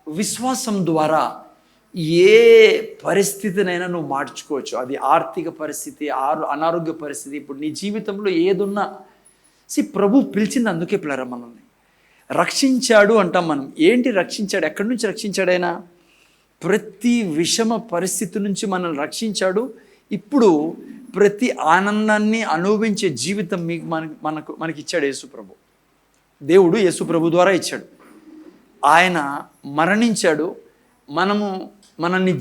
విశ్వాసం ద్వారా ఏ పరిస్థితినైనా నువ్వు మార్చుకోవచ్చు. అది ఆర్థిక పరిస్థితి, అనారోగ్య పరిస్థితి, ఇప్పుడు నీ జీవితంలో ఏదున్నా ప్రభు పిలిచింది అందుకే పిల్లరా, మనల్ని రక్షించాడు అంటాం మనం. ఏంటి రక్షించాడు? ఎక్కడి నుంచి రక్షించాడైనా? ప్రతి విషమ పరిస్థితి నుంచి మనల్ని రక్షించాడు. ఇప్పుడు ప్రతి ఆనందాన్ని అనుభవించే జీవితం మనకి ఇచ్చాడు యేసుప్రభు. దేవుడు యేసుప్రభు ద్వారా ఇచ్చాడు. ఆయన మరణించాడు, మనల్ని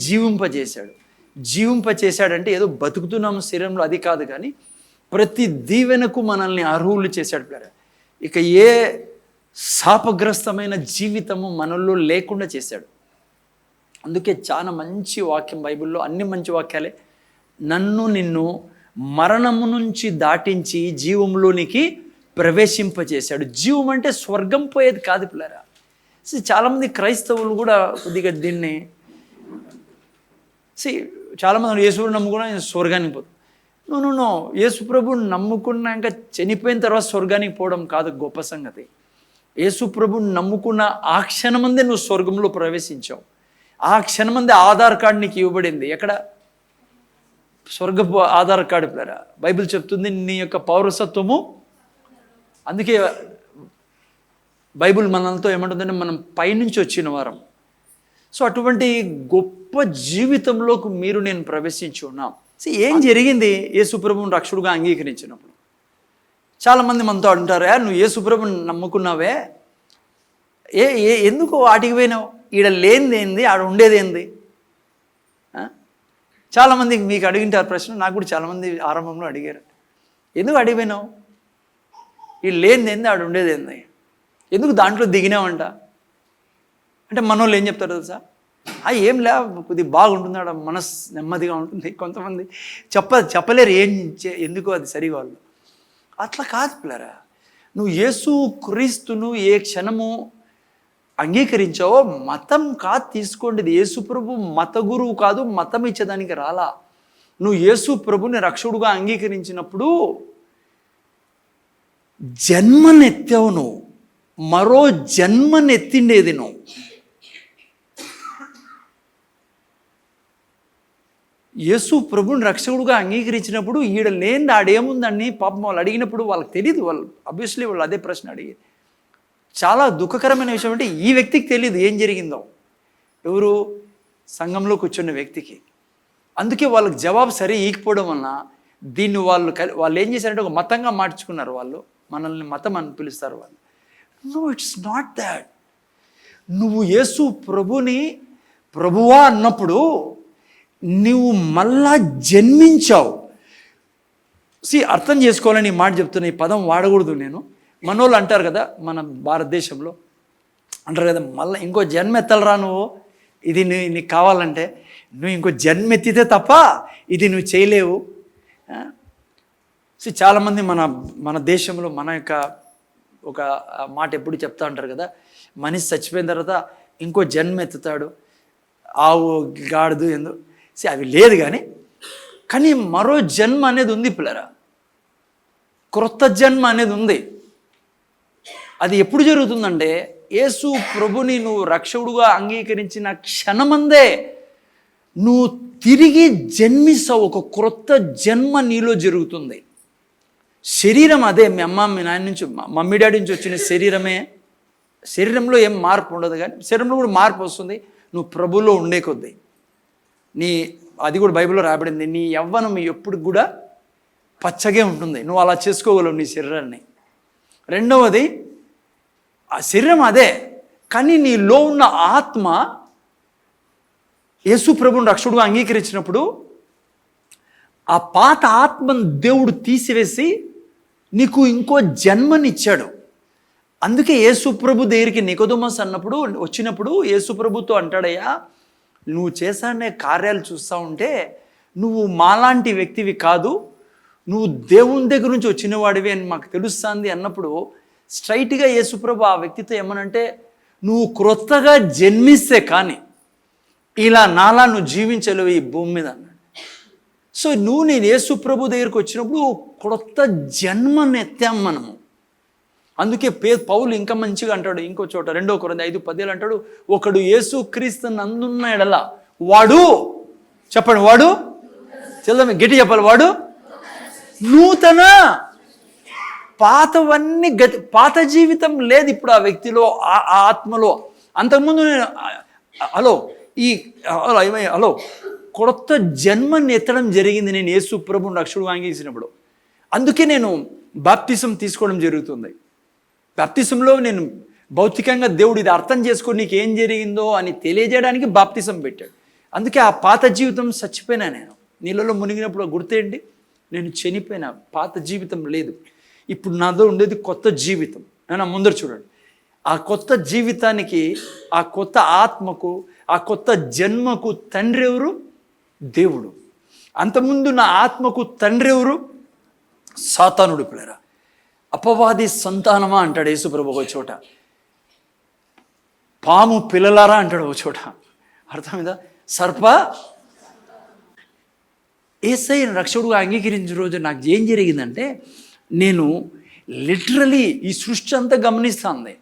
జీవింపచేశాడంటే ఏదో బతుకుతున్నాము శరీరంలో అది కాదు, కానీ ప్రతి దీవెనకు మనల్ని అర్హులు చేశాడు పిల్లరా. ఇక ఏ శాపగ్రస్తమైన జీవితము మనలో లేకుండా చేశాడు. అందుకే చాలా మంచి వాక్యం బైబిల్లో, అన్ని మంచి వాక్యాలే. నిన్ను మరణము నుంచి దాటించి జీవంలోనికి ప్రవేశింపచేశాడు. జీవం అంటే స్వర్గం పోయేది కాదు పిల్లరా. చాలామంది క్రైస్తవులు కూడా కొద్దిగా దీన్ని చాలామంది యేసుప్రభుని నమ్ముకున్నా స్వర్గానికి పోతాం. నో, యేసుప్రభుని నమ్ముకున్నాక చనిపోయిన తర్వాత స్వర్గానికి పోవడం కాదు గొప్ప సంగతి. యేసుప్రభుని నమ్ముకున్న ఆ క్షణమందే నువ్వు స్వర్గంలో ప్రవేశించావు. ఆ క్షణమందే ఆధార్ కార్డు నీకు ఇవ్వబడింది. ఎక్కడ? స్వర్గపు ఆధార్ కార్డు పిల్లరా. బైబిల్ చెప్తుంది నీ యొక్క పౌరసత్వము. అందుకే బైబిల్ మనతో ఏమంటుందంటే మనం పైనుంచి వచ్చిన వారం. అటువంటి గొప్ప జీవితంలోకి నేను ప్రవేశించి ఉన్నాం. ఏం జరిగింది యేసుప్రభుని రక్షకుడుగా అంగీకరించినప్పుడు? చాలామంది మనతో అంటారు, నువ్వు యేసుప్రభుని నమ్ముకున్నావే, ఎందుకు వాటికి పోయినావు? ఈడ లేనిదేంది, ఆడ ఉండేదేంది? చాలామంది మీకు అడిగింటారు ప్రశ్న. నాకు కూడా చాలామంది ఆరంభంలో అడిగారు, ఎందుకు అడిగిపోయినావు? ఈడ లేనిదేంది, ఆడ ఉండేదేంది, ఎందుకు దాంట్లో దిగినావంట అంటే మనోళ్ళు ఏం చెప్తారు తెలుసా? ఏం లే, కొద్దిగా బాగుంటుంది, ఆడ మనసు నెమ్మదిగా ఉంటుంది. కొంతమంది చెప్పలేరు ఎందుకు అది సరిగా వాళ్ళు. అట్లా కాదు పిల్లరా. నువ్వు యేసు క్రీస్తును ఏ క్షణము అంగీకరించావో, మతం కాదు తీసుకోండి. యేసుప్రభు మత గురువు కాదు, మతం ఇచ్చేదానికి రాలా. నువ్వు యేసుప్రభుని రక్షకుడుగా అంగీకరించినప్పుడు జన్మనెత్తావు. నువ్వు మరో జన్మనెత్తిండేది. నువ్వు యేసు ప్రభుని రక్షకుడుగా అంగీకరించినప్పుడు ఈడ లేని ఆడేముందని పాపం వాళ్ళు అడిగినప్పుడు వాళ్ళకి తెలియదు. వాళ్ళు ఆబ్వియస్లీ వాళ్ళు అదే ప్రశ్న అడిగేది. చాలా దుఃఖకరమైన విషయం అంటే ఈ వ్యక్తికి తెలియదు ఏం జరిగిందో. ఎవరు? సంఘంలో కూర్చున్న వ్యక్తికి. అందుకే వాళ్ళకి జవాబు సరే ఈకపోవడం వలన దీన్ని వాళ్ళు ఏం చేశారంటే ఒక మతంగా మార్చుకున్నారు. మనల్ని మతం అని పిలుస్తారు వాళ్ళు. No, it's not that. నువ్వు యేసు ప్రభుని ప్రభువా అన్నప్పుడు నువ్వు మళ్ళా జన్మించావు. అర్థం చేసుకోవాలని ఈ మాట చెప్తున్నా. ఈ పదం వాడకూడదు నేను. మనోళ్ళు అంటారు కదా, మన భారతదేశంలో అంటారు కదా, మళ్ళీ ఇంకో జన్మ ఎత్తలరా నువ్వు, ఇది నీకు కావాలంటే నువ్వు ఇంకో జన్మ ఎత్తితే తప్ప ఇది నువ్వు చేయలేవు. చాలామంది మన దేశంలో మన యొక్క ఒక మాట ఎప్పుడు చెప్తా ఉంటారు కదా, మనిషి చచ్చిపోయిన తర్వాత ఇంకో జన్మ ఎత్తుతాడు, ఆవు గాడిదు ఎందుకు అవి లేదు. కానీ మరో జన్మ అనేది ఉంది పిల్లరా. క్రొత్త జన్మ అనేది ఉంది. అది ఎప్పుడు జరుగుతుందంటే యేసు ప్రభుని నువ్వు రక్షకుడుగా అంగీకరించిన క్షణమందే నువ్వు తిరిగి జన్మిస్తావు. ఒక క్రొత్త జన్మ నీలో జరుగుతుంది. శరీరం అదే, మీ అమ్మ మీ నాయన నుంచి మమ్మీ డాడీ నుంచి వచ్చిన శరీరమే. శరీరంలో ఏం మార్పు ఉండదు, కానీ శరీరంలో కూడా మార్పు వస్తుంది నువ్వు ప్రభులో ఉండే కొద్దీ. అది కూడా బైబిల్లో రాబడింది, నీ యవ్వనం ఎప్పుడు కూడా పచ్చగా ఉంటుంది. నువ్వు అలా చేసుకోగలవు నీ శరీరాన్ని. రెండవది, ఆ శరీరం అదే, కానీ నీలో ఉన్న ఆత్మ యేసు ప్రభుని రక్షకుడుగా అంగీకరించినప్పుడు ఆ పాత ఆత్మను దేవుడు తీసివేసి నీకు ఇంకో జన్మనిచ్చాడు. అందుకే యేసు ప్రభు దగ్గరికి నికోదేమస్ వచ్చినప్పుడు యేసు ప్రభుతో అంటాడయ్యా, నువ్వు చేసే కార్యాలు చూస్తూ ఉంటే నువ్వు మాలాంటి వ్యక్తివి కాదు, నువ్వు దేవుని దగ్గర నుంచి వచ్చిన వాడివి అని మాకు తెలుస్తుంది అన్నప్పుడు స్ట్రైట్గా యేసుప్రభు ఆ వ్యక్తితో ఏమనంటే, నువ్వు క్రొత్తగా జన్మిస్తే కానీ ఇలా నాలా నువ్వు జీవించలేవు ఈ భూమి మీద అన్నాడు. నేను యేసుప్రభు దగ్గరికి వచ్చినప్పుడు క్రొత్త జన్మను ఎత్తాం మనము. అందుకే పౌలు ఇంకా మంచిగా అంటాడు ఇంకో చోట 2 కొరింథీ 5:10 అంటాడు, ఒకడు యేసు క్రీస్తు నందున్న ఎడల వాడు, చెప్పండి, వాడు చదవండి, గట్టి చెప్పాలి, వాడు నూతన, పాతవన్నీ పాత జీవితం లేదు ఇప్పుడు ఆ వ్యక్తిలో, ఆ ఆత్మలో. అంతకుముందు నేను హలో కొత్త జన్మని ఎత్తడం జరిగింది నేను యేసు ప్రభువుని రక్షకుడు అంగీకరించినప్పుడు. అందుకే నేను బాప్తిసం తీసుకోవడం జరుగుతుంది. బాప్తిసంలో నేను భౌతికంగా దేవుడు ఇది అర్థం చేసుకొని నీకు ఏం జరిగిందో అని తెలియజేయడానికి బాప్తిసం పెట్టాడు. అందుకే ఆ పాత జీవితం చచ్చిపోయినా, నేను నీళ్ళలో మునిగినప్పుడు గుర్తేంటి, నేను చనిపోయినా, పాత జీవితం లేదు. ఇప్పుడు నాతో ఉండేది కొత్త జీవితం. నేను ముందర చూడండి, ఆ కొత్త జీవితానికి, ఆ కొత్త ఆత్మకు, ఆ కొత్త జన్మకు తండ్రి ఎవరు? దేవుడు. అంతకుముందు నా ఆత్మకు తండ్రి ఎవరు? సాతానుడు. పిల్లరా, అపవాది సంతానమా అంటాడు యేసుప్రభు ఒక చోట, పాము పిల్లలారా అంటాడు ఒక చోట. అర్థమైందా? సర్ప. యేసయ్యను రక్షకుడుగా అంగీకరించిన రోజు నాకు ఏం జరిగిందంటే, నేను లిటరలీ ఈ సృష్టి అంతా గమనిస్తుంది.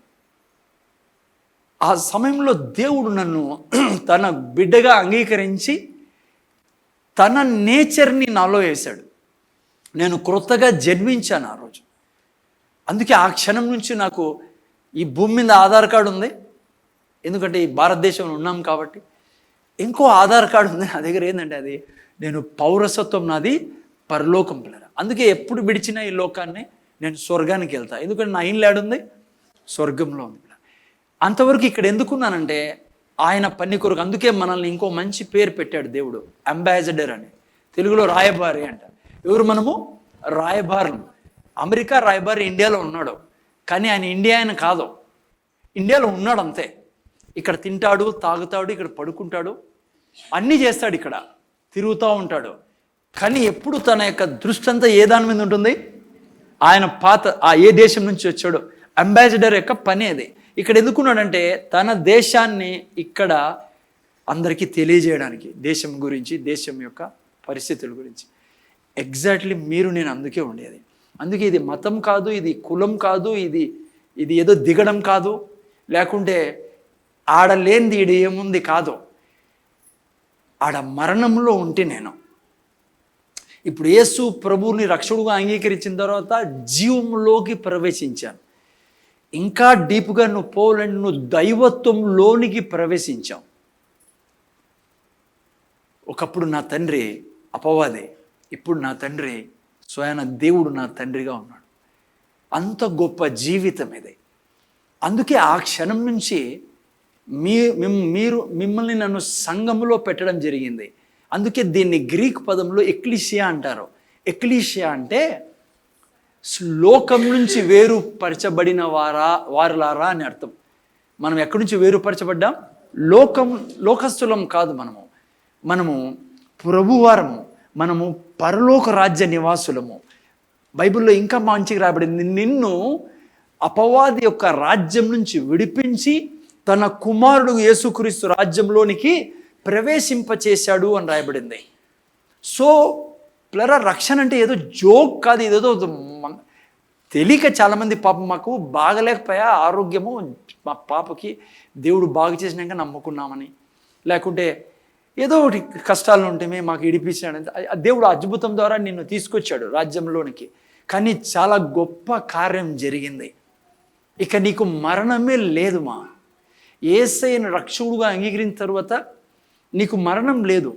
ఆ సమయంలో దేవుడు నన్ను తన బిడ్డగా అంగీకరించి తన నేచర్ని నాలో వేశాడు. నేను క్రొత్తగా జన్మించాను ఆ రోజు. అందుకే ఆ క్షణం నుంచి నాకు ఈ భూమి మీద ఆధార్ కార్డు ఉంది, ఎందుకంటే ఈ భారతదేశంలో ఉన్నాం కాబట్టి. ఇంకో ఆధార్ కార్డు ఉంది నా దగ్గర, ఏంటంటే అది నేను పౌరసత్వం నాది పరలోకం. పిల్లరా, అందుకే ఎప్పుడు విడిచిన ఈ లోకాన్ని నేను స్వర్గానికి వెళ్తా, ఎందుకంటే నా ఇల్లు ఏడుంది? స్వర్గంలో ఉంది. అంతవరకు ఇక్కడ ఎందుకున్నానంటే ఆయన పని కొరకు. అందుకే మనల్ని ఇంకో మంచి పేరు పెట్టాడు దేవుడు, అంబాసిడర్ అని, తెలుగులో రాయబారి అంట. ఎవరు మనము? రాయబారులు. అమెరికా రాయబారి ఇండియాలో ఉన్నాడు, కానీ ఆయన ఇండియన్ కాదు, ఇండియాలో ఉన్నాడు అంతే. ఇక్కడ తింటాడు, తాగుతాడు, ఇక్కడ పడుకుంటాడు, అన్నీ చేస్తాడు, ఇక్కడ తిరుగుతూ ఉంటాడు. కానీ ఎప్పుడు తన యొక్క దృష్టి అంతా ఏ దాని మీద ఉంటుంది? ఆయన ఏ దేశం నుంచి వచ్చాడో అంబాసిడర్ యొక్క పని అది. ఇక్కడ ఎందుకున్నాడంటే తన దేశాన్ని ఇక్కడ అందరికీ తెలియజేయడానికి, దేశం గురించి, దేశం యొక్క పరిస్థితుల గురించి. ఎగ్జాక్ట్లీ మీరు నేను అందుకే ఉండేది. అందుకే ఇది మతం కాదు, ఇది కులం కాదు, ఇది ఏదో దిగడం కాదు, లేకుంటే ఆడలేనిది ఈడ ఏముంది కాదు. ఆడ మరణంలో ఉంటే నేను ఇప్పుడు యేసు ప్రభువుని రక్షకుడుగా అంగీకరించిన తర్వాత జీవంలోకి ప్రవేశించాను. ఇంకా డీప్గా నువ్వు పోవాలంటే నువ్వు దైవత్వంలోనికి ప్రవేశించావు. ఒకప్పుడు నా తండ్రి అపవాదే, ఇప్పుడు నా తండ్రి స్వయాన దేవుడు నా తండ్రిగా ఉన్నాడు. అంత గొప్ప జీవితం ఇది. అందుకే ఆ క్షణం నుంచి మిమ్మల్ని నన్ను సంఘములో పెట్టడం జరిగింది. అందుకే దీన్ని గ్రీక్ పదంలో ఎక్లీషియా అంటారు. ఎక్లీషియా అంటే లోకం నుంచి వేరుపరచబడిన వారులారా అని అర్థం. మనం ఎక్కడి నుంచి వేరుపరచబడ్డాం? లోకస్తులం కాదు, మనము ప్రభువారము, మనము పరలోక రాజ్య నివాసులము. బైబిల్లో ఇంకా మంచిగా రాయబడింది, నిన్ను అపవాది యొక్క రాజ్యం నుంచి విడిపించి తన కుమారుడు యేసుక్రీస్తు రాజ్యంలోనికి ప్రవేశింపచేశాడు అని రాయబడింది. సో ప్లరా, రక్షణ అంటే ఏదో జోక్ కాదు, ఇదేదో తెలియక చాలామంది పాపం మాకు బాగలేకపోయా ఆరోగ్యము, మా పాపకి దేవుడు బాగు చేసినాక నమ్ముకున్నామని, లేకుంటే ఏదో ఒకటి కష్టాలు ఉంటే మాకు ఇడిపించాడు. దేవుడు అద్భుతం ద్వారా నిన్ను తీసుకొచ్చాడు రాజ్యంలోనికి, కానీ చాలా గొప్ప కార్యం జరిగింది. ఇక నీకు మరణమే లేదు. యేసయ్యను రక్షకుడుగా అంగీకరించిన తర్వాత నీకు మరణం లేదు.